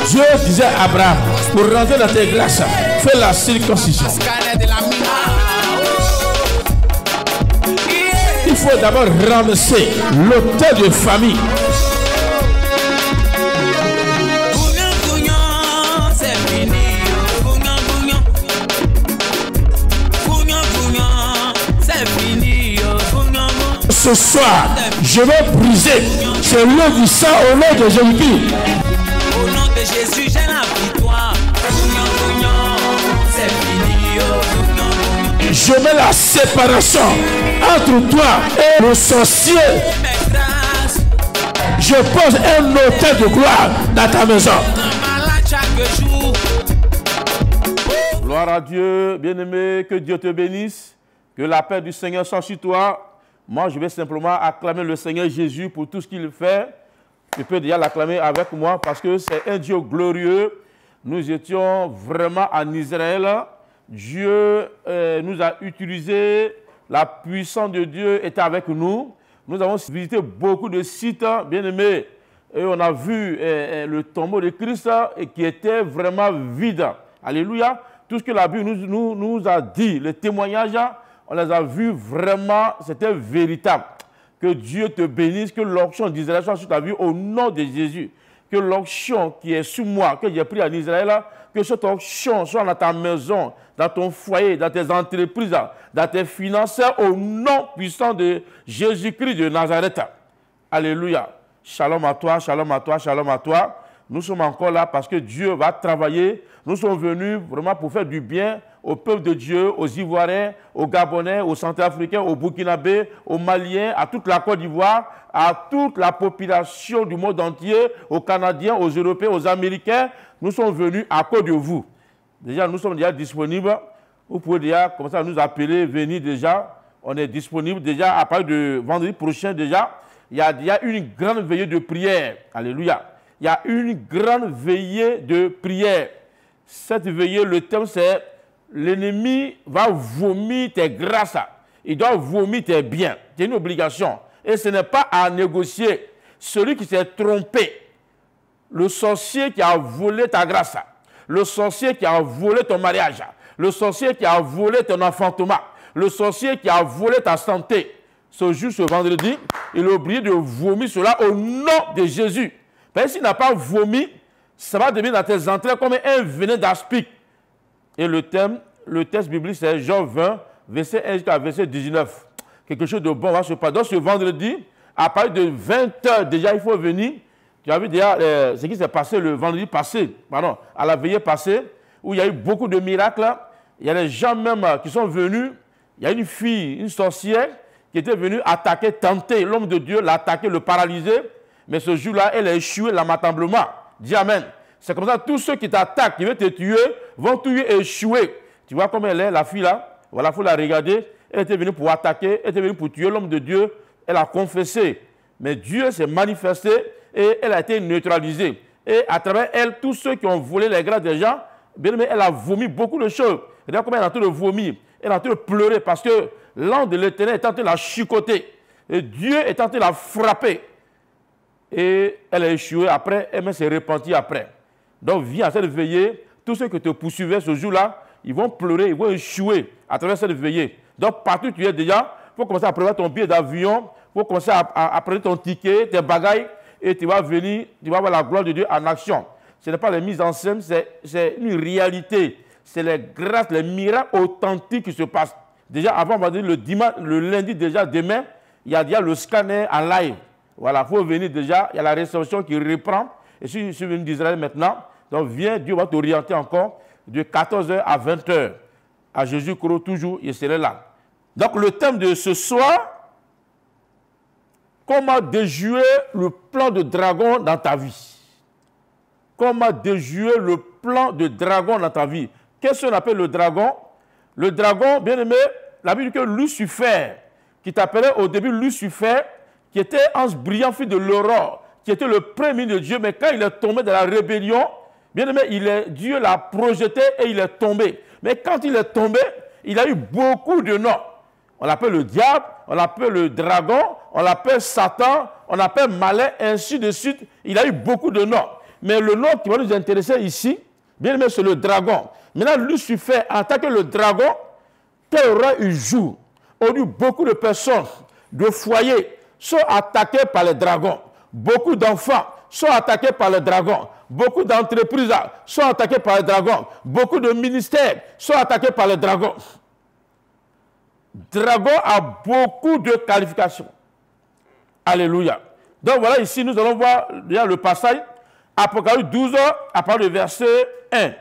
Dieu disait à Abraham, pour rentrer dans tes grâces, fais la circoncision. Il faut d'abord ramasser l'autel de famille. Ce soir, je vais briser ce lieu du sang au nom de Jésus-Christ. Au nom de Jésus, j'ai la victoire. C'est fini. Je mets la séparation entre toi et le sorcier. Je pose un autel de gloire dans ta maison. Gloire à Dieu, bien-aimé, que Dieu te bénisse, que la paix du Seigneur soit sur toi. Moi, je vais simplement acclamer le Seigneur Jésus pour tout ce qu'il fait. Tu peux déjà l'acclamer avec moi parce que c'est un Dieu glorieux. Nous étions vraiment en Israël. Dieu nous a utilisés. La puissance de Dieu était avec nous. Nous avons visité beaucoup de sites, bien-aimés. Et on a vu le tombeau de Christ qui était vraiment vide. Alléluia. Tout ce que la Bible nous a dit, les témoignages, on les a vus vraiment, c'était véritable. Que Dieu te bénisse, que l'onction d'Israël soit sur ta vie au nom de Jésus. Que l'onction qui est sur moi, que j'ai pris en Israël, que cette onction soit dans ta maison, dans ton foyer, dans tes entreprises, dans tes finances, au nom puissant de Jésus-Christ de Nazareth. Alléluia. Shalom à toi, shalom à toi, shalom à toi. Nous sommes encore là parce que Dieu va travailler. Nous sommes venus vraiment pour faire du bien au peuple de Dieu, aux Ivoiriens, aux Gabonais, aux Centrafricains, aux Burkinabés, aux Maliens, à toute la Côte d'Ivoire, à toute la population du monde entier, aux Canadiens, aux Européens, aux Américains. Nous sommes venus à cause de vous. Déjà, nous sommes déjà disponibles. Vous pouvez déjà comme ça nous appeler, venir déjà. On est disponible déjà à partir de vendredi prochain déjà. Il y a une grande veillée de prière. Alléluia. Il y a une grande veillée de prière. Cette veillée, le thème c'est l'ennemi va vomir tes grâces. Il doit vomir tes biens. C'est une obligation. Et ce n'est pas à négocier. Celui qui s'est trompé, le sorcier qui a volé ta grâce, le sorcier qui a volé ton mariage, le sorcier qui a volé ton enfantement, le sorcier qui a volé ta santé, ce jour, ce vendredi, il a oublié de vomir cela au nom de Jésus. Parce que s'il n'a pas vomi, ça va devenir dans tes entrailles comme un venin d'aspic. Et le texte biblique, c'est Jean 20, verset 1 jusqu'à verset 19. Quelque chose de bon va se passer. Donc ce vendredi, à partir de 20 h, déjà, il faut venir. Tu as vu déjà ce qui s'est passé le vendredi passé, pardon, à la veillée passée, où il y a eu beaucoup de miracles. Il y a des gens même qui sont venus. Il y a une fille, une sorcière, qui était venue attaquer, tenter. L'homme de Dieu l'a attaqué, le paralysé. Mais ce jour-là, elle a échoué lamentablement. Dis Amen. C'est comme ça, tous ceux qui t'attaquent, qui veulent te tuer, vont tous échouer. Tu vois comment elle est, la fille là? Voilà, il faut la regarder. Elle était venue pour attaquer, elle était venue pour tuer l'homme de Dieu. Elle a confessé. Mais Dieu s'est manifesté et elle a été neutralisée. Et à travers elle, tous ceux qui ont volé les grâces des gens, bien aimé, elle a vomi beaucoup de choses. Regarde comment elle est en train de vomir. Elle est en train de pleurer parce que l'ange de l'Éternel est en train de la chicoter. Et Dieu est en train de la frapper. Et elle a échoué après, elle s'est repentie après. Donc viens à cette veillée, tous ceux qui te poursuivaient ce jour-là, ils vont pleurer, ils vont échouer à travers cette veillée. Donc partout où tu es déjà, il faut commencer à prévoir ton billet d'avion, il faut commencer à prendre ton ticket, tes bagailles, et tu vas venir, tu vas voir la gloire de Dieu en action. Ce n'est pas les mises en scène, c'est une réalité. C'est les grâces, les miracles authentiques qui se passent. Déjà, avant, on va dire le lundi, déjà, demain, il y a déjà le scanner en live. Voilà, il faut venir déjà, il y a la réception qui reprend. Et si je suis venu d'Israël maintenant, donc viens, Dieu va t'orienter encore de 14 h à 20 h. À Jésus-Christ, toujours, il serait là. Donc le thème de ce soir, comment déjouer le plan de dragon dans ta vie. Comment déjouer le plan de dragon dans ta vie. Qu'est-ce qu'on appelle le dragon? Le dragon, bien aimé, la Bible dit que Lucifer, qui t'appelait au début Lucifer, qui était ange brillant, fils de l'aurore, qui était le premier de Dieu, mais quand il est tombé dans la rébellion, bien aimé, Dieu l'a projeté et il est tombé. Mais quand il est tombé, il a eu beaucoup de noms. On l'appelle le diable, on l'appelle le dragon, on l'appelle Satan, on l'appelle malin, ainsi de suite. Il a eu beaucoup de noms. Mais le nom qui va nous intéresser ici, bien aimé, c'est le dragon. Maintenant, Lucifer, en tant que le dragon, quel aura un jour. Aujourd'hui, beaucoup de personnes, de foyers, sont attaqués par les dragons. Beaucoup d'enfants sont attaqués par les dragons. Beaucoup d'entreprises sont attaquées par les dragons. Beaucoup de ministères sont attaqués par les dragons. Dragon a beaucoup de qualifications. Alléluia. Donc voilà, ici, nous allons voir déjà le passage. Apocalypse 12, à partir du verset 1.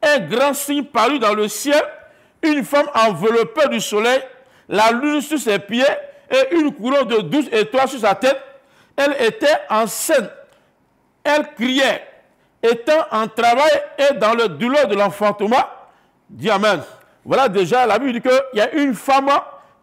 Un grand signe parut dans le ciel, une femme enveloppée du soleil, la lune sur ses pieds et une couronne de 12 étoiles sur sa tête. Elle était enceinte. Elle criait, étant en travail et dans le douleur de l'enfantement. Dis Amen. Voilà déjà, la Bible dit qu'il y a une femme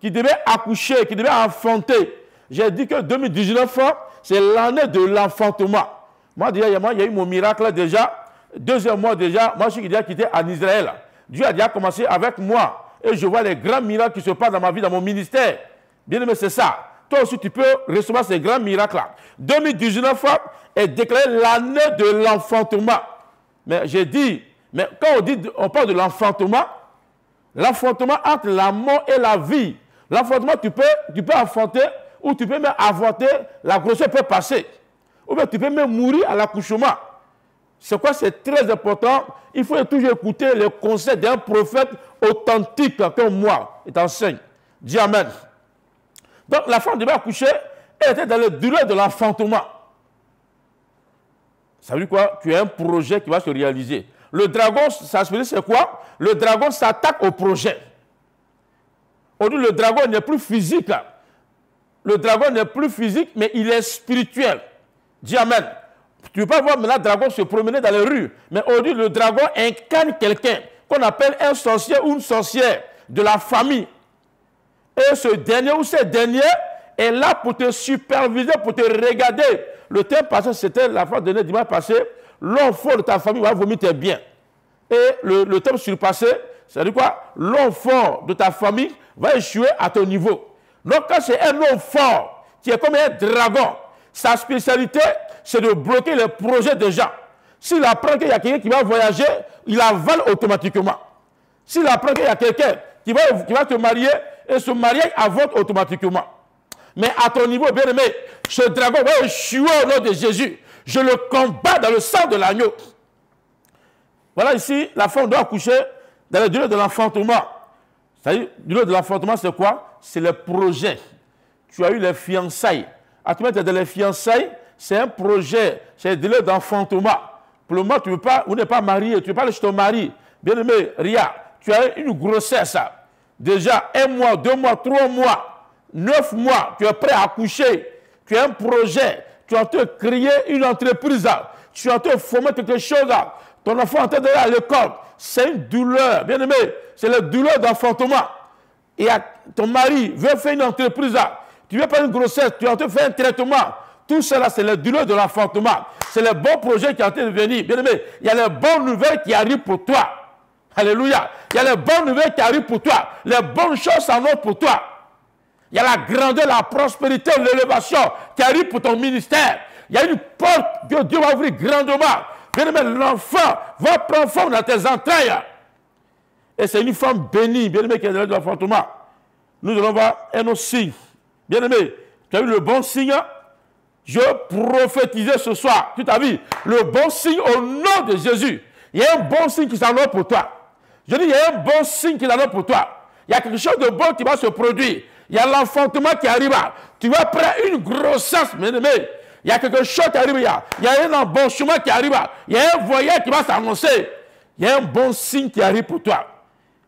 qui devait accoucher, qui devait enfanter. J'ai dit que 2019, c'est l'année de l'enfantement. Moi, déjà, il y a eu mon miracle déjà. Deuxième mois déjà, moi, je suis déjà quitté en Israël. Dieu a déjà commencé avec moi. Et je vois les grands miracles qui se passent dans ma vie, dans mon ministère. Bien aimé, c'est ça. Toi aussi, tu peux recevoir ces grands miracles-là. 2019 est déclaré l'année de l'enfantement. Mais j'ai dit, mais quand on parle de l'enfantement entre la mort et la vie. L'enfantement, tu peux enfanter ou tu peux même avorter, la grossesse peut passer. Ou bien tu peux même mourir à l'accouchement. C'est quoi? C'est très important. Il faut toujours écouter les conseils d'un prophète authentique comme moi et t'enseigne. Dis Amen. Donc la femme devait accoucher, elle était dans le douleur de l'enfantement. Ça veut dire quoi? Tu as un projet qui va se réaliser. Le dragon, ça se fait, c'est quoi? Le dragon s'attaque au projet. Aujourd'hui, le dragon n'est plus physique. Le dragon n'est plus physique, mais il est spirituel. Dis Amen. Tu ne peux pas voir maintenant le dragon se promener dans les rues. Mais aujourd'hui, le dragon incarne quelqu'un qu'on appelle un sorcier ou une sorcière de la famille. Et ce dernier ou cette dernière est là pour te superviser, pour te regarder. Le thème passé, c'était la fois dernière, dimanche passé, l'enfant de ta famille va vomir tes biens. Et le thème surpassé, c'est-à-dire quoi? L'enfant de ta famille va échouer à ton niveau. Donc quand c'est un homme fort, qui est comme un dragon, sa spécialité, c'est de bloquer les projets des gens. S'il apprend qu'il y a quelqu'un qui va voyager, il avale automatiquement. S'il apprend qu'il y a quelqu'un qui va te marier, et ce mariage avorte automatiquement. Mais à ton niveau, bien aimé, ce dragon va échouer au nom de Jésus. Je le combats dans le sang de l'agneau. Voilà ici, la femme doit accoucher dans la durée de l'enfantement. C'est-à-dire, la durée de l'enfantement, c'est quoi? C'est le projet. Tu as eu les fiançailles. Actuellement, tu es dans les fiançailles, c'est un projet, c'est le délai d'enfantement. Pour le moment, tu n'es pas marié, tu ne veux pas aller chez ton mari. Bien aimé, Ria, tu as une grossesse. Déjà 1 mois, 2 mois, 3 mois, 9 mois, tu es prêt à accoucher. Tu as un projet, tu es en train de créer une entreprise, tu es en train de former quelque chose. Ton enfant est en train d'aller à l'école. C'est une douleur, bien aimé, c'est la douleur d'enfantement. Et ton mari veut faire une entreprise, tu veux pas une grossesse, tu es en train de faire un traitement. Tout cela, c'est la douleur de l'enfantement. C'est le bon projet qui est en train de venir. Bien aimé, il y a les bonnes nouvelles qui arrivent pour toi. Alléluia. Il y a les bonnes nouvelles qui arrivent pour toi. Les bonnes choses s'en vont pour toi. Il y a la grandeur, la prospérité, l'élévation qui arrive pour ton ministère. Il y a une porte que Dieu va ouvrir grandement. Bien aimé, l'enfant va prendre forme dans tes entrailles. Et c'est une femme bénie, bien aimé, qui est dans l'enfantement. Nous allons voir un autre signe. Bien aimé, tu as vu le bon signe? Je prophétisais ce soir, tu t'as vu, le bon signe au nom de Jésus. Il y a un bon signe qui s'en va pour toi. Je dis, il y a un bon signe qui s'en va pour toi. Il y a quelque chose de bon qui va se produire. Il y a l'enfantement qui arrive. Tu vas prendre une grossesse, mais il y a quelque chose qui arrive. Il y a un embauchement qui arrive. Il y a un voyage qui va s'annoncer. Il y a un bon signe qui arrive pour toi.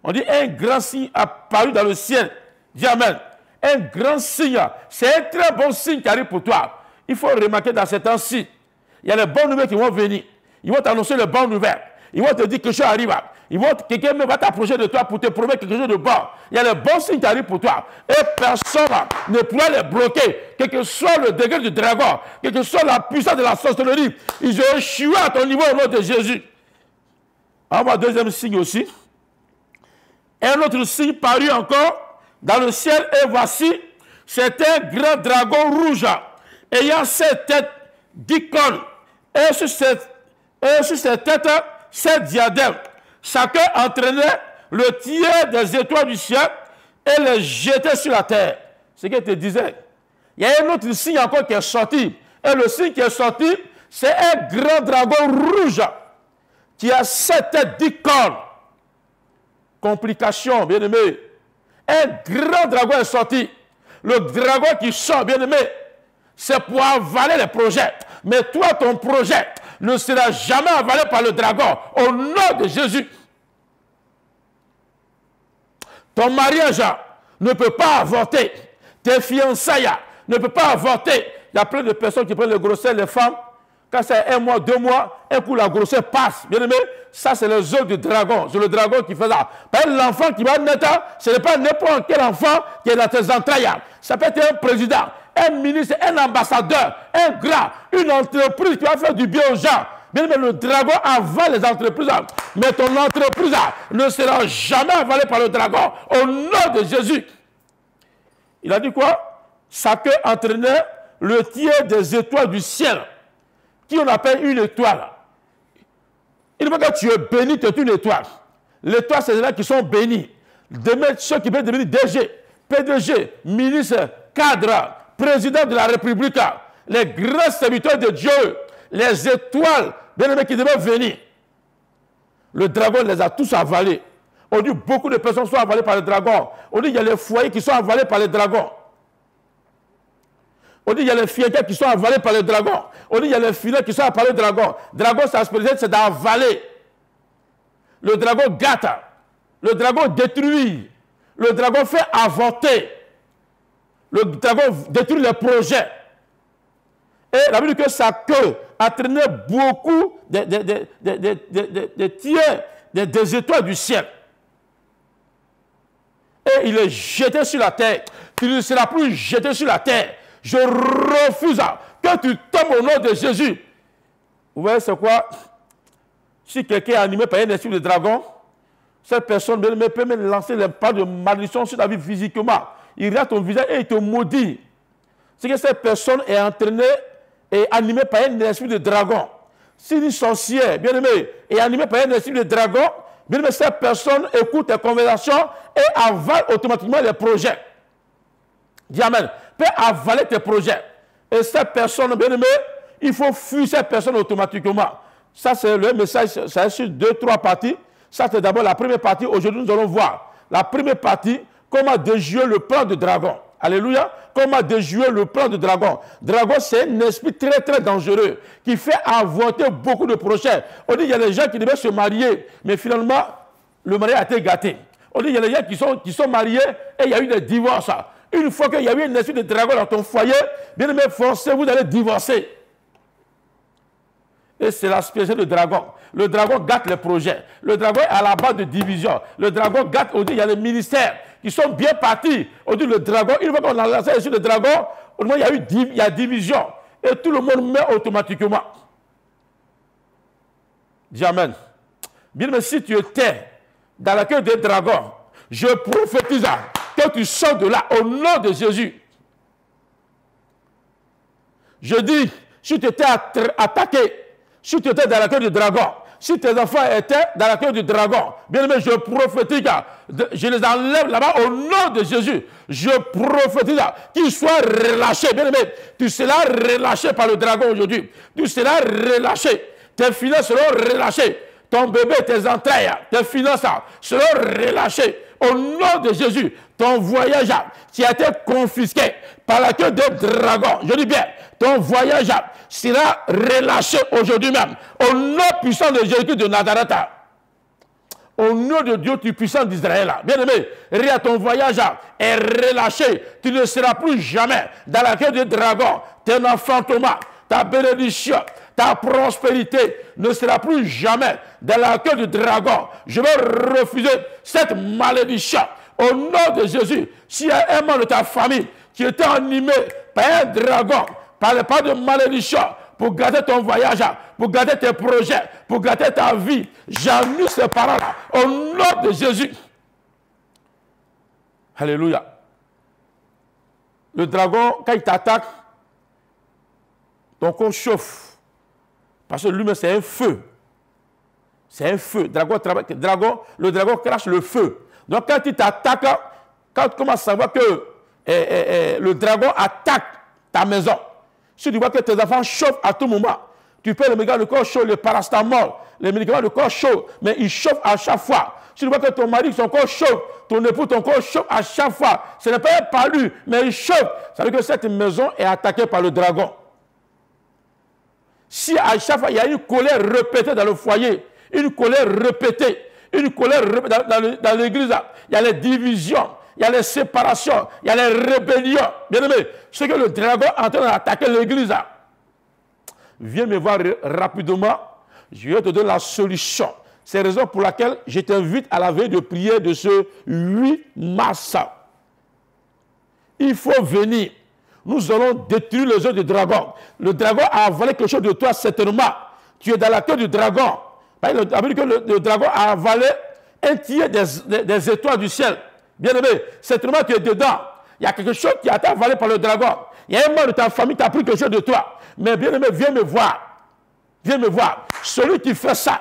On dit, un grand signe apparu dans le ciel. Dis Amen. Un grand signe. C'est un très bon signe qui arrive pour toi. Il faut remarquer dans ces temps-ci, il y a les bonnes nouvelles qui vont venir. Ils vont t'annoncer les bonnes nouvelles. Ils vont te dire que quelque chose arrive. Quelqu'un va t'approcher de toi pour te promettre quelque chose de bon. Il y a les bons signes qui arrivent pour toi. Et personne ne pourra les bloquer. Quel que soit le degré du dragon, quelle que soit la puissance de la sorcellerie, ils ont échoué à ton niveau au nom de Jésus. On voit un deuxième signe aussi. Un autre signe parut encore dans le ciel. Et voici, c'est un grand dragon rouge, ayant 7 têtes, 10 cornes, Et sur cette tête, 7 diadèmes. Chacun entraînait le tiers des étoiles du ciel et les jetait sur la terre. C'est ce qu'il te disait. Il y a un autre signe encore qui est sorti. Et le signe qui est sorti, c'est un grand dragon rouge qui a 7 têtes, 10 cornes. Complication, bien aimé. Un grand dragon est sorti. Le dragon qui sort, bien aimé, c'est pour avaler les projets. Mais toi, ton projet ne sera jamais avalé par le dragon. Au nom de Jésus. Ton mariage ne peut pas avorter. Tes fiançailles ne peuvent pas avorter. Il y a plein de personnes qui prennent le grossesse, les femmes. Quand c'est 1 mois, 2 mois, un coup la grossesse passe. Bien aimé, ça c'est les œuvres du dragon. C'est le dragon qui fait ça. Par exemple, l'enfant qui va naître, ce n'est pas n'importe quel enfant qui est dans tes entrailles. Ça peut être un président, un ministre, un ambassadeur, un grand, une entreprise qui va faire du bien aux gens. Bien aimé, le dragon avale les entreprises. Mais ton entreprise ne sera jamais avalée par le dragon. Au nom de Jésus. Il a dit quoi? Chacun entraînait le tiers des étoiles du ciel, qui on appelle une étoile. Il veut que tu es béni, tu es une étoile. L'étoile, c'est ceux qui sont bénis. Demain, ceux qui peuvent devenir DG, PDG, ministre, cadre, président de la République, les grands serviteurs de Dieu, les étoiles, bien aimés, qui devaient venir. Le dragon les a tous avalés. On dit beaucoup de personnes sont avalées par le dragon. On dit qu'il y a les foyers qui sont avalés par le dragon. On dit qu'il y a les fiançailles qui sont avalées par le dragon. On dit qu'il y a les filets qui sont avalés par le dragon. Dragon, sa spécialité, c'est d'avaler. Le dragon gâte. Le dragon détruit. Le dragon fait avorter. Le dragon détruit les projets. Et la Bible dit que sa queue entraînait beaucoup de tiers des étoiles du ciel. Et il est jeté sur la terre. Tu ne seras plus jeté sur la terre. Je refuse que tu tombes au nom de Jésus. Vous voyez, c'est quoi? Si quelqu'un est animé par un esprit de dragon, cette personne peut même lancer les pas de malédiction sur ta vie physiquement. Il regarde ton visage et il te maudit. C'est que cette personne est entraînée et animée par un esprit de dragon. Si une sorcière, bien aimé, est animée par un esprit de dragon, bien aimé, cette personne écoute tes conversations et avale automatiquement les projets. Dis Amen. Peut avaler tes projets. Et cette personne, bien aimé, il faut fuir cette personne automatiquement. Ça, c'est le message, ça est sur 2-3 parties. Ça, c'est d'abord la première partie. Aujourd'hui, nous allons voir la première partie, comment déjouer le plan de dragon. Alléluia. Comment déjouer le plan de dragon. Dragon, c'est un esprit très, très dangereux qui fait avorter beaucoup de projets. On dit qu'il y a des gens qui devaient se marier, mais finalement, le mariage a été gâté. On dit qu'il y a des gens qui sont mariés et il y a eu des divorces. Une fois qu'il y a eu un esprit de dragon dans ton foyer, bien aimé, forcez-vous d'aller divorcer. Et c'est la spécialité du dragon. Le dragon gâte les projets. Le dragon est à la base de division. Le dragon gâte, on dit, il y a les ministères qui sont bien partis. On dit le dragon, une fois qu'on a lancé sur le dragon, il y a division. Et tout le monde meurt automatiquement. Dis Amen. Bien aimé, si tu étais dans la queue des dragons, je prophétise que tu sors de là au nom de Jésus. Je dis, si tu étais attaqué, si tu étais dans la queue du dragon, si tes enfants étaient dans la queue du dragon, bien aimé, je prophétise, je les enlève là-bas au nom de Jésus. Je prophétise qu'ils soient relâchés. Bien aimé, tu seras relâché par le dragon aujourd'hui. Tu seras relâché. Tes finances seront relâchées. Ton bébé, tes entrailles, tes finances seront relâchées. Au nom de Jésus, ton voyage qui a été confisqué par la queue des dragons, je dis bien, ton voyage sera relâché aujourd'hui même. Au nom puissant de Jésus de Nazareth. Au nom de Dieu tout puissant d'Israël. Bien aimé, regarde, ton voyage est relâché. Tu ne seras plus jamais dans la queue des dragons. Tes enfantements, ta bénédiction, ta prospérité ne sera plus jamais dans la queue du dragon. Je vais refuser cette malédiction. Au nom de Jésus, s'il y a un membre de ta famille qui était animé par un dragon, parle pas de malédiction pour garder ton voyage, pour garder tes projets, pour garder ta vie. J'annule ces paroles-là au nom de Jésus. Alléluia. Le dragon, quand il t'attaque, ton corps chauffe. Parce que lui-même, c'est un feu. C'est un feu. Le dragon crache le feu. Donc, quand il t'attaque, quand tu commences à savoir que le dragon attaque ta maison, si tu vois que tes enfants chauffent à tout moment, tu peux les médicaments de corps chaud, le parastamol, les médicaments de corps chaud, mais ils chauffent à chaque fois. Si tu vois que ton mari, son corps chauffe, ton époux, ton corps chauffe à chaque fois, ce n'est pas un palu, mais il chauffe. Ça veut dire que cette maison est attaquée par le dragon. Si à chaque fois, il y a une colère répétée dans le foyer, une colère répétée dans l'église, il y a les divisions, il y a les séparations, il y a les rébellions. Bien aimé, c'est que le dragon est en train d'attaquer l'église. Viens me voir rapidement, je vais te donner la solution. C'est la raison pour laquelle je t'invite à la veille de prière de ce 8 mars. Il faut venir. Nous allons détruire les œufs du dragon. Le dragon a avalé quelque chose de toi, certainement. Tu es dans la queue du dragon. Le dragon a avalé un tiers des étoiles du ciel. Bien aimé, certainement tu es dedans. Il y a quelque chose qui a été avalé par le dragon. Il y a un membre de ta famille qui a pris quelque chose de toi. Mais bien aimé, viens me voir. Viens me voir. Celui qui fait ça,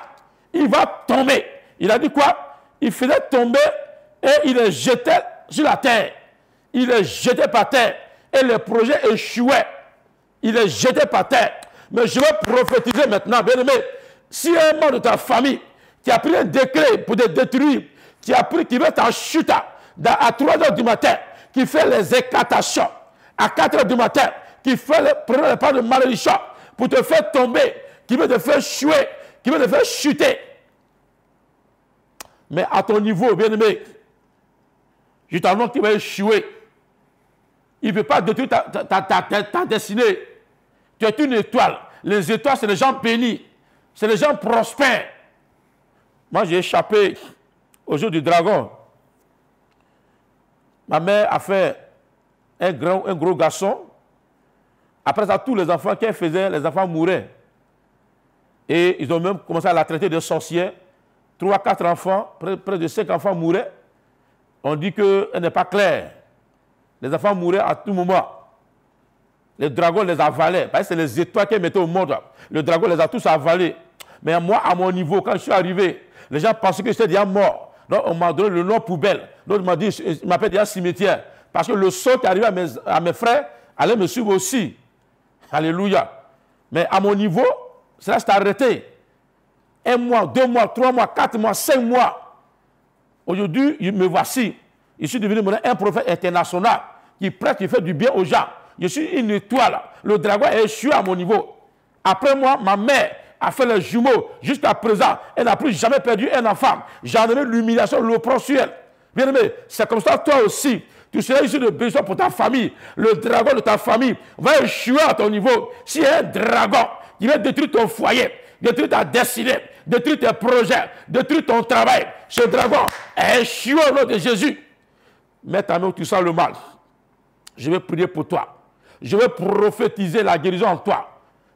il va tomber. Il a dit quoi? Il faisait tomber et il est jeté sur la terre. Il est jeté par terre. Et le projet échouait. Il est jeté par terre. Mais je vais prophétiser maintenant, bien aimé. Si un membre de ta famille qui a pris un décret pour te détruire, qui veut t'en chuter à 3 h du matin, qui fait les éclatations à 4 h du matin, qui fait les pas de malédiction pour te faire tomber, qui veut te faire échouer, qui veut te faire chuter. Mais à ton niveau, bien aimé, je t'annonce qu'il va échouer. Il ne peut pas détruire ta destinée. Tu es une étoile. Les étoiles, c'est les gens bénis. C'est les gens prospères. Moi, j'ai échappé au jeu du dragon. Ma mère a fait un gros garçon. Après ça, tous les enfants qu'elle faisait, les enfants mouraient. Et ils ont même commencé à la traiter de sorcière. 3, 4 enfants, près de 5 enfants mouraient. On dit qu'elle n'est pas claire. Les enfants mouraient à tout moment. Les dragons les avalaient. Parce que c'est les étoiles qu'elle mettait au monde. Le dragon les a tous avalés. Mais moi, à mon niveau, quand je suis arrivé, les gens pensaient que j'étais déjà mort. Donc, on m'a donné le nom poubelle. L'autre m'a dit, il m'appelle déjà cimetière. Parce que le sort qui arrivait à mes frères allait me suivre aussi. Alléluia. Mais à mon niveau, cela s'est arrêté. 1 mois, 2 mois, 3 mois, 4 mois, 5 mois. Aujourd'hui, me voici. Je suis devenu un prophète international qui prête, qui fait du bien aux gens. Je suis une étoile. Le dragon est échoué à mon niveau. Après moi, ma mère a fait les jumeaux. Jusqu'à présent, elle n'a plus jamais perdu un enfant. J'ai donné l'humiliation, l'oppression. Bien aimé, c'est comme ça, toi aussi. Tu seras ici de besoin pour ta famille. Le dragon de ta famille va échouer à ton niveau. S'il y a un dragon qui va détruire ton foyer, détruire ta destinée, détruire tes projets, détruire ton travail, ce dragon est échoué au nom de Jésus. Mets ta main où tu sens le mal. Je vais prier pour toi. Je vais prophétiser la guérison en toi.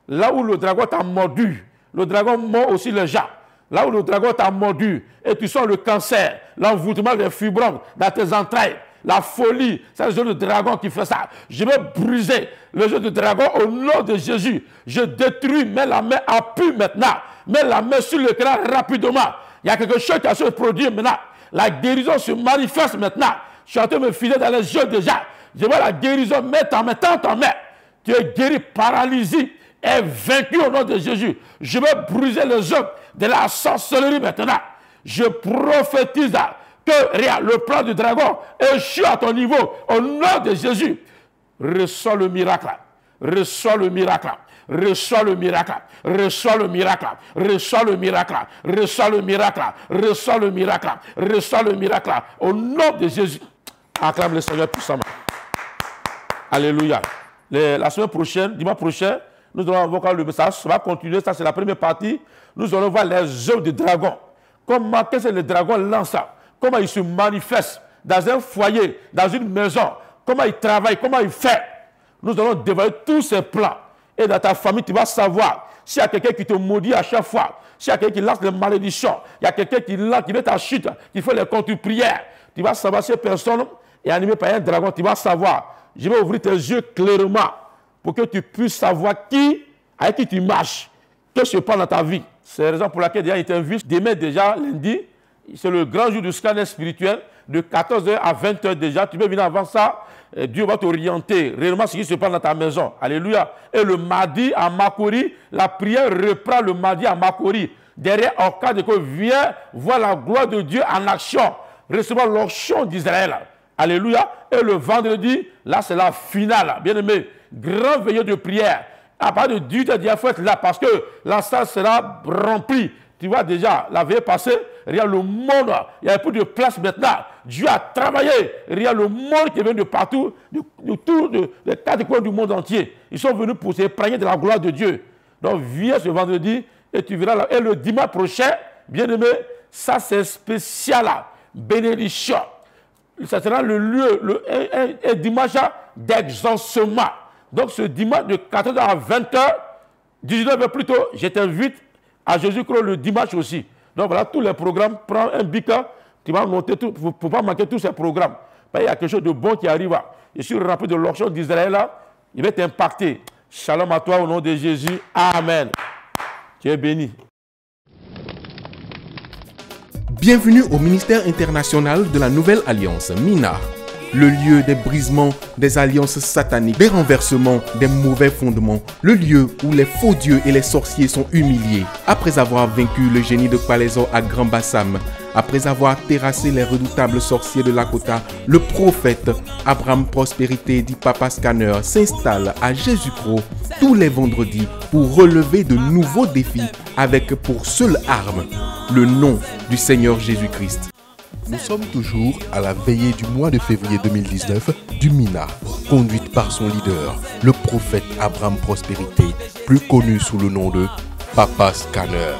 Là où le dragon t'a mordu, le dragon mord aussi les gens. Là où le dragon t'a mordu et tu sens le cancer, l'envoûtement des fibromes dans tes entrailles, la folie, c'est le jeu de dragon qui fait ça. Je vais briser le jeu de dragon au nom de Jésus. Je détruis, mets la main à pu maintenant. Mets la main sur le crâne rapidement. Il y a quelque chose qui va se produire maintenant. La guérison se manifeste maintenant. Je suis en train de me filer dans les yeux déjà. Je vois la guérison, mets ta main, tends ta main. Tu es guéri, paralysé et vaincu au nom de Jésus. Je vais briser les œuvres de la sorcellerie maintenant. Je prophétise que le plan du dragon échoue à ton niveau au nom de Jésus. Reçois le miracle. Reçois le miracle. Reçois le miracle. Reçois le miracle. Reçois le miracle. Reçois le miracle. Reçois le miracle. Reçois le miracle. Au nom de Jésus. Acclame le Seigneur puissamment. Alléluia. La semaine prochaine, dimanche prochain, nous allons voir le message. Ça va continuer. Ça, c'est la première partie. Nous allons voir les œuvres du dragon. Comment, qu'est-ce que le dragon lance? Comment il se manifeste dans un foyer, dans une maison. Comment il travaille, comment il fait. Nous allons dévoiler tous ces plans. Et dans ta famille, tu vas savoir s'il y a quelqu'un qui te maudit à chaque fois, s'il y a quelqu'un qui lance des malédictions, il y a quelqu'un qui veut ta chute, qui fait les contre-prières. Tu vas savoir si cette personne est animée par un dragon. Tu vas savoir. Je vais ouvrir tes yeux clairement pour que tu puisses savoir avec qui tu marches, que se passe dans ta vie. C'est la raison pour laquelle déjà, il t'invite demain déjà, lundi, c'est le grand jour du scanner spirituel, de 14h à 20h déjà. Tu peux venir avant ça, Dieu va t'orienter réellement ce qui se passe dans ta maison. Alléluia. Et le mardi à Makori, la prière reprend le mardi à Makori. Derrière, en cas de que viens voir la gloire de Dieu en action, recevoir l'onction d'Israël. Alléluia. Et le vendredi, là c'est la finale. Bien aimé, grand veillée de prière. À partir de 18h, il faut être là parce que la salle sera remplie. Tu vois déjà, la veille passée, regarde le monde, il n'y a plus de place maintenant. Dieu a travaillé. Regarde le monde qui vient de partout, des quatre coins du monde entier. Ils sont venus pour s'épargner de la gloire de Dieu. Donc viens ce vendredi et tu verras là. Et le dimanche prochain, bien aimé, ça c'est spécial là. Bénédiction. Ça sera le lieu, un dimanche d'exaucement. Donc ce dimanche de 14h à 20h, 19h plus tôt, je t'invite à Jésus-Christ le dimanche aussi. Donc voilà, tous les programmes, prends un bic, tu vas noter tout, pour ne pas manquer tous ces programmes. Il y a quelque chose de bon qui arrive. Je suis rempli de l'onction d'Israël, il va t'impacter. Shalom à toi au nom de Jésus. Amen. Tu es béni. Bienvenue au ministère international de la Nouvelle Alliance, MINA. Le lieu des brisements des alliances sataniques, des renversements des mauvais fondements, le lieu où les faux dieux et les sorciers sont humiliés. Après avoir vaincu le génie de Palaiso à Grand Bassam, après avoir terrassé les redoutables sorciers de Lakota, le prophète Abraham Prospérité dit Papa Scanner s'installe à Jésus-Christ tous les vendredis pour relever de nouveaux défis avec pour seule arme le nom du Seigneur Jésus-Christ. Nous sommes toujours à la veillée du mois de février 2019 du MINA, conduite par son leader, le prophète Abraham Prospérité, plus connu sous le nom de Papa Scanner.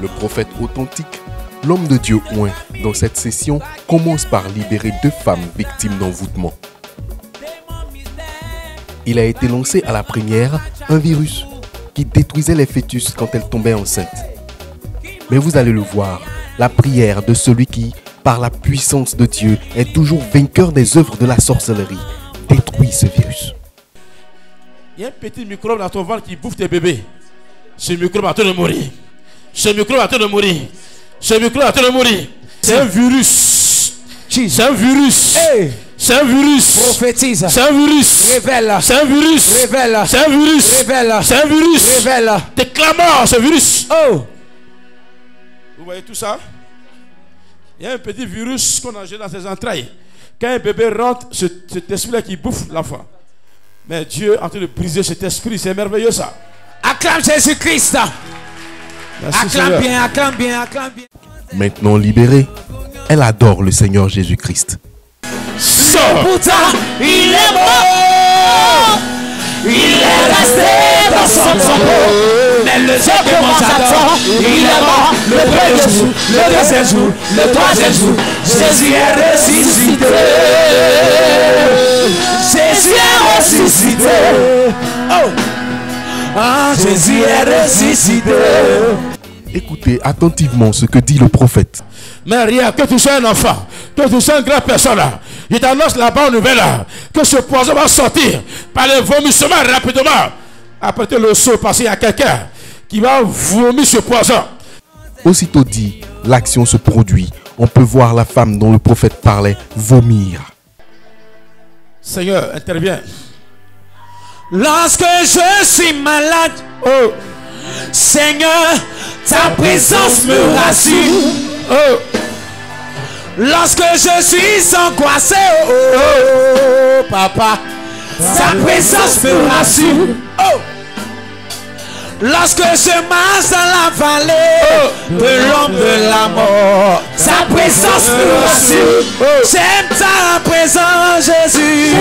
Le prophète authentique, l'homme de Dieu oint, dans cette session, commence par libérer 2 femmes victimes d'envoûtement. Il a été lancé à la première un virus qui détruisait les fœtus quand elles tombaient enceintes. Mais vous allez le voir, la prière de celui qui, par la puissance de Dieu, est toujours vainqueur des œuvres de la sorcellerie, détruit ce virus. Il y a un petit microbe dans ton ventre qui bouffe tes bébés. Ce microbe a train de mourir. Ce microbe a train de mourir. Ce microbe a train de mourir. C'est un virus. C'est un virus. Hey. C'est un virus. Prophétise. C'est un virus. Révèle. C'est un virus. Révèle. C'est un virus. Révèle. C'est un virus. Révèle. Déclamant ce virus. Oh. Vous voyez tout ça? Il y a un petit virus qu'on a géré dans ses entrailles. Quand un bébé rentre, cet esprit-là qui bouffe l'enfant. Mais Dieu est en train de briser cet esprit. C'est merveilleux ça. Acclame Jésus-Christ. Merci, Acclame Seigneur. bien, acclame bien, acclame bien. Maintenant libérée, elle adore le Seigneur Jésus-Christ. Sors. Pourtant, il est mort. Il est resté dans son tombeau. Mais le jour que moi j'attends, il est mort. Le premier jour, le deuxième jour, le troisième jour, Jésus est ressuscité. Jésus est ressuscité. Oh, ah, Jésus est ressuscité. Écoutez attentivement ce que dit le prophète. Mais rien, que tu sois un enfant, que tu sois une grande personne, je t'annonce la bonne nouvelle, que ce poison va sortir par les vomissements rapidement. Après le saut, parce qu'il y a quelqu'un qui va vomir ce poison. Aussitôt dit, l'action se produit. On peut voir la femme dont le prophète parlait vomir. Seigneur, interviens. Lorsque je suis malade, Oh, Seigneur, ta présence me rassure. oh, Lorsque je suis angoissé, oh, oh, oh, papa, ta présence me rassure. Oh. Lorsque je marche dans la vallée de l'ombre de la mort, ta présence me rassure. J'aime ta présence, Jésus.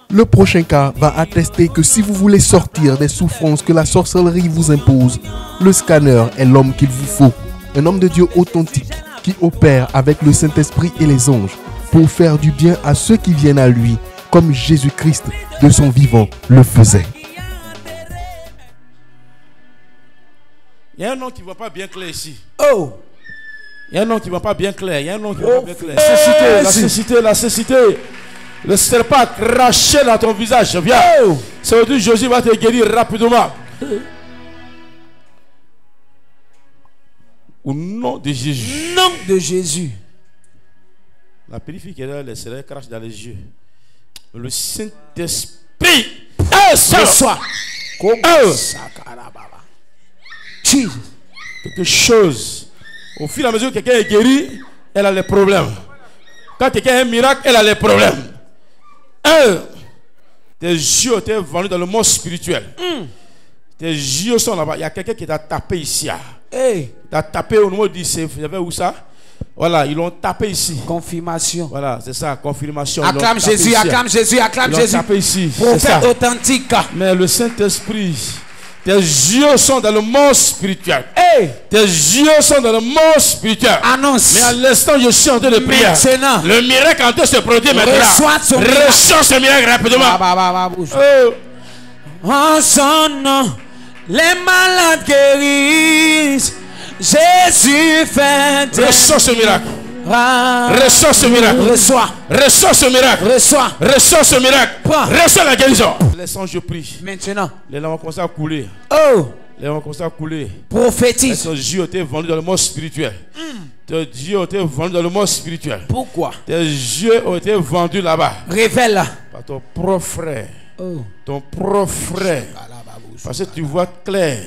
Le prochain cas va attester que si vous voulez sortir des souffrances que la sorcellerie vous impose, le scanner est l'homme qu'il vous faut. Un homme de Dieu authentique qui opère avec le Saint-Esprit et les anges pour faire du bien à ceux qui viennent à lui, comme Jésus-Christ de son vivant le faisait. il y a un nom qui ne va pas bien clair ici. Oh, Il y a un nom qui ne va pas bien clair. Il y a un nom qui ne va pas bien clair. La cécité, la cécité, la cécité. Le serpent craché dans ton visage. Viens. oh, Ça veut dire que Jésus va te guérir rapidement. Au nom de Jésus. Nom de Jésus. La périphérie qui est là, les céréales crachent dans les yeux. Le Saint-Esprit. Reçois. Quelque chose. Au fur et à mesure que quelqu'un est guéri, elle a les problèmes. Quand quelqu'un a un miracle, elle a les problèmes. Tes yeux ont été vendus dans le monde spirituel. Tes yeux sont là-bas. Il y a quelqu'un qui t'a tapé ici. T'a tapé au niveau du CV. Vous savez où ça? Voilà, ils l'ont tapé ici. Confirmation. Voilà, c'est ça, confirmation. Acclame Jésus, acclame Jésus, acclame Jésus. Tapé ici. Prophète authentique. Mais le Saint-Esprit, tes yeux sont dans le monde spirituel. Tes yeux sont dans le monde spirituel. Annonce. Mais à l'instant, je suis en train de prier. Maintenant. Le miracle en train de se produire maintenant. Reçois ce miracle rapidement. En son nom, les malades guérissent. Jésus fait. Reçois ce miracle. Reçois ce miracle. Reçois. Reçois ce miracle. Reçois. Reçois ce miracle. Prends. Reçois la guérison. Les sangs, je prie. Maintenant. Les larmes vont commencer à couler. Les larmes vont commencer à couler. Prophétise. Tes yeux ont été vendus dans le monde spirituel. Tes yeux ont été vendus dans le monde spirituel. Pourquoi? Tes yeux ont été vendus là-bas. Révèle. Par ton propre frère. Ton propre frère. Parce que tu vois clair.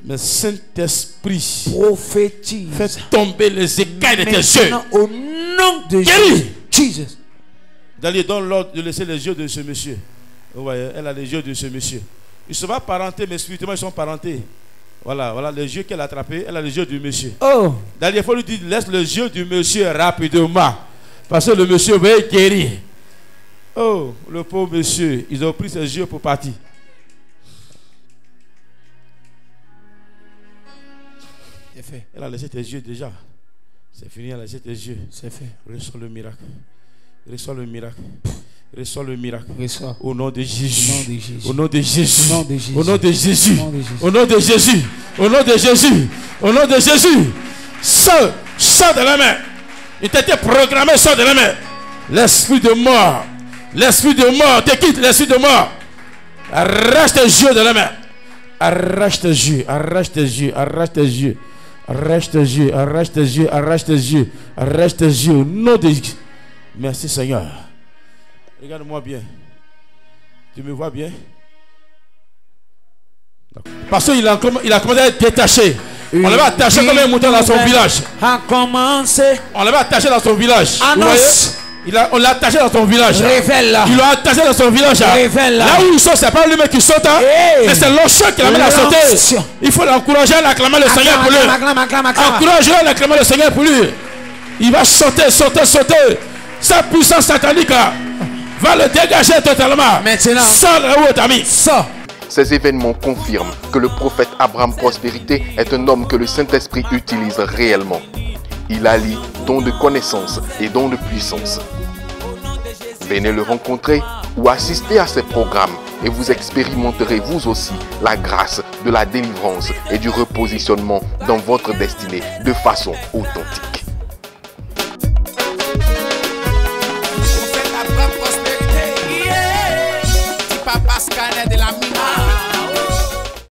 Mais Saint-Esprit, prophétise, fais tomber les écailles de tes yeux. Au nom de Jésus. D'aller dans l'ordre de laisser les yeux de ce monsieur. Vous voyez, elle a les yeux de ce monsieur. Ils ne sont pas parentés, mais spirituellement, ils sont parentés. Voilà, voilà les yeux qu'elle a attrapés. Elle a les yeux du monsieur. D'aller, il faut lui dire, laisse les yeux du monsieur rapidement. Parce que le monsieur va être guéri. Oh, le pauvre monsieur, ils ont pris ses yeux pour partir. Fait. Elle a laissé tes yeux déjà. C'est fini, elle a laissé tes yeux. C'est fait. Reçois le miracle. Reçois le miracle. Reçois le miracle. Reçois. Au nom de Jésus. Au nom de Jésus. Au nom de Jésus. Au nom de Jésus. Au nom de Jésus. Au nom de Jésus. Sors de la main. Il t'a été programmé, sors de la main. L'esprit de mort. L'esprit de mort. Te quitte l'esprit de mort. Arrache tes yeux de la main. Arrache tes yeux. Arrache tes yeux. Arrache tes yeux. Arrache tes yeux, arrache tes yeux, arrache tes yeux, arrache tes yeux au nom de Jésus. Merci Seigneur. Regarde-moi bien. Tu me vois bien? Parce qu'il a commencé à être détaché. On l'avait attaché comme un mouton dans son village. On l'avait attaché dans son village. Annonce. On l'a attaché dans son village. Révèle là. Il l'a attaché dans son village. Révèle là. Là où il saute, c'est pas lui-même qui saute. Mais c'est l'onction qui l'amène à sauter. Il faut l'encourager à acclamer le Seigneur pour lui. Encourage-le à acclamer le Seigneur pour lui. Il va sauter, sauter, sauter. Sa puissance satanique là, va le dégager totalement. Maintenant. Sors là où t'as mis. Sors. Ces événements confirment que le prophète Abraham Prospérité est un homme que le Saint-Esprit utilise réellement. Il allie don de connaissance et don de puissance. Venez le rencontrer ou assister à ses programmes et vous expérimenterez vous aussi la grâce de la délivrance et du repositionnement dans votre destinée de façon authentique.